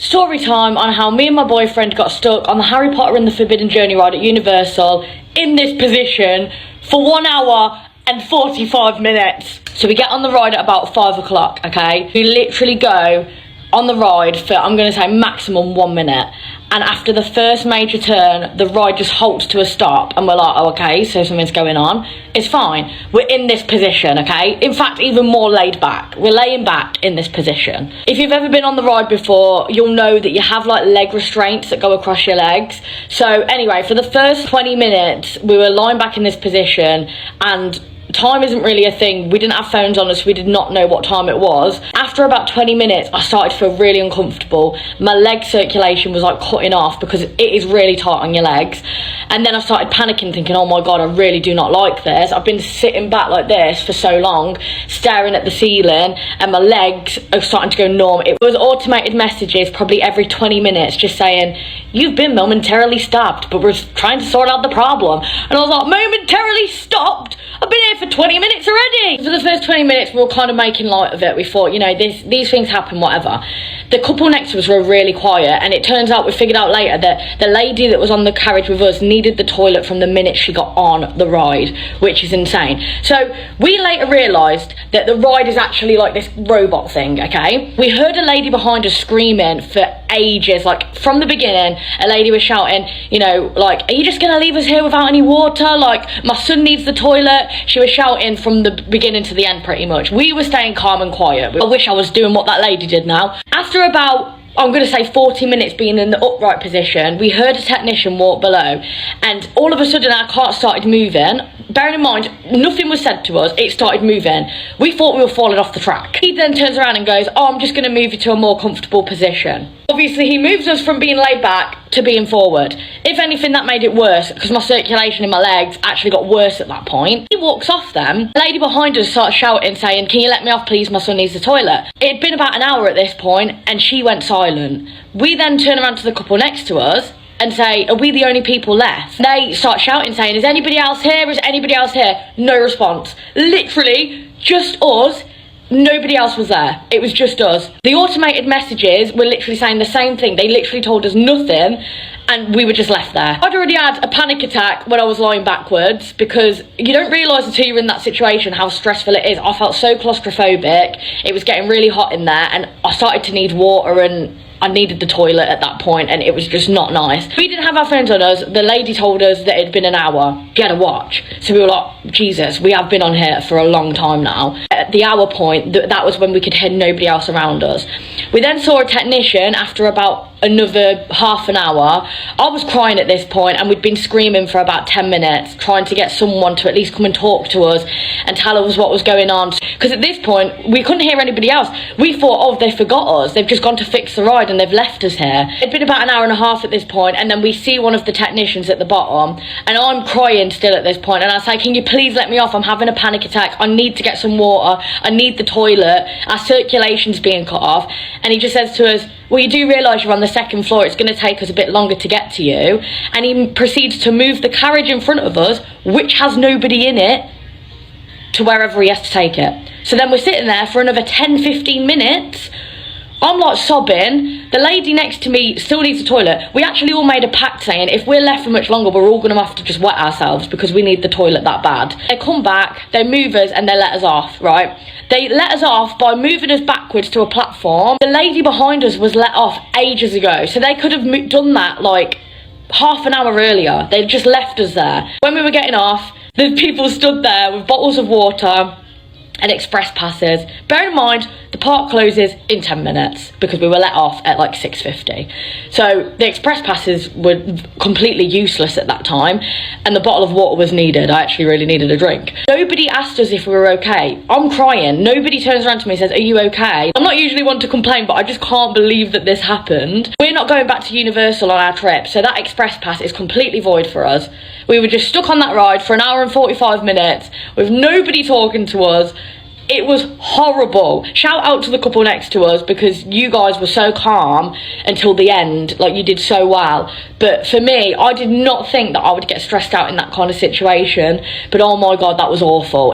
Story time on how me and my boyfriend got stuck on the Harry Potter and the Forbidden Journey ride at Universal in this position for 1 hour and 45 minutes. So we get on the ride at about 5 o'clock, okay? We literally go on the ride for, I'm going to say, maximum 1 minute. And after the first major turn, the ride just halts to a stop. And we're like, oh, okay, so something's going on. It's fine. We're in this position, okay? In fact, even more laid back. We're laying back in this position. If you've ever been on the ride before, you'll know that you have like leg restraints that go across your legs. So anyway, for the first 20 minutes, we were lying back in this position, and time isn't really a thing. We didn't have phones on us. We did not know what time it was. After about 20 minutes, I started to feel really uncomfortable. My leg circulation was like cutting off because it is really tight on your legs. And then I started panicking, thinking, oh my God, I really do not like this. I've been sitting back like this for so long, staring at the ceiling, and my legs are starting to go numb. It was automated messages probably every 20 minutes just saying, you've been momentarily stopped, but we're trying to sort out the problem. And I was like, momentarily stopped? I've been here for 20 minutes already. For the first 20 minutes, we were kind of making light of it. We thought, you know, these things happen, whatever. The couple next to us were really quiet, and it turns out, we figured out later, that the lady that was on the carriage with us needed the toilet from the minute she got on the ride, which is insane. So we later realised that the ride is actually like this robot thing, okay? We heard a lady behind us screaming for ages, like from the beginning. A lady was shouting, you know, like, are you just gonna leave us here without any water? Like, my son needs the toilet. She was shouting from the beginning to the end pretty much. We were staying calm and quiet. I wish I was doing what that lady did now. After about, I'm going to say 40 minutes being in the upright position, we heard a technician walk below, and all of a sudden our cart started moving. Bearing in mind, nothing was said to us, it started moving. We thought we were falling off the track. He then turns around and goes, oh, I'm just going to move you to a more comfortable position. Obviously, he moves us from being laid back to being forward. If anything, that made it worse, because my circulation in my legs actually got worse at that point. He walks off then. The lady behind us starts shouting, saying, can you let me off, please? My son needs the toilet. It had been about an hour at this point, and she went silent. We then turn around to the couple next to us and say, are we the only people left? They start shouting, saying, is anybody else here? Is anybody else here? No response. Literally, just us. Nobody else was there. It was just us. The automated messages were literally saying the same thing. They literally told us nothing, and we were just left there. I'd already had a panic attack when I was lying backwards, because you don't realise until you're in that situation how stressful it is. I felt so claustrophobic. It was getting really hot in there, and I started to need water, and I needed the toilet at that point, and it was just not nice. We didn't have our phones on us. The lady told us that it'd been an hour. Get a watch. So we were like, Jesus, we have been on here for a long time now. At the hour point, that was when we could hear nobody else around us. We then saw a technician after about another half an hour. I was crying at this point, and we'd been screaming for about 10 minutes, trying to get someone to at least come and talk to us and tell us what was going on. Because at this point, we couldn't hear anybody else. We thought, oh, they forgot us. They've just gone to fix the ride and they've left us here. It'd been about an hour and a half at this point, and then we see one of the technicians at the bottom, and I'm crying still at this point, and I say, can you please let me off? I'm having a panic attack. I need to get some water. I need the toilet. Our circulation's being cut off. And he just says to us, well, you do realise you're on the second floor. It's going to take us a bit longer to get to you. And he proceeds to move the carriage in front of us, which has nobody in it, to wherever he has to take it. So then we're sitting there for another 10-15 minutes. I'm like sobbing. The lady next to me still needs the toilet. We actually all made a pact saying, if we're left for much longer, we're all going to have to just wet ourselves because we need the toilet that bad. They come back, they move us, and they let us off, right? They let us off by moving us backwards to a platform. The lady behind us was let off ages ago, so they could have done that like half an hour earlier. They just left us there. When we were getting off, the people stood there with bottles of water and express passes. Bear in mind, the park closes in 10 minutes because we were let off at like 6:50. So the express passes were completely useless at that time, and the bottle of water was needed. I actually really needed a drink. Nobody asked us if we were okay. I'm crying. Nobody turns around to me and says, are you okay? I'm not usually one to complain, but I just can't believe that this happened. We're not going back to Universal on our trip, so that express pass is completely void for us. We were just stuck on that ride for an hour and 45 minutes with nobody talking to us. It was horrible. Shout out to the couple next to us, because you guys were so calm until the end. Like, you did so well. But for me, I did not think that I would get stressed out in that kind of situation. But oh my God, that was awful.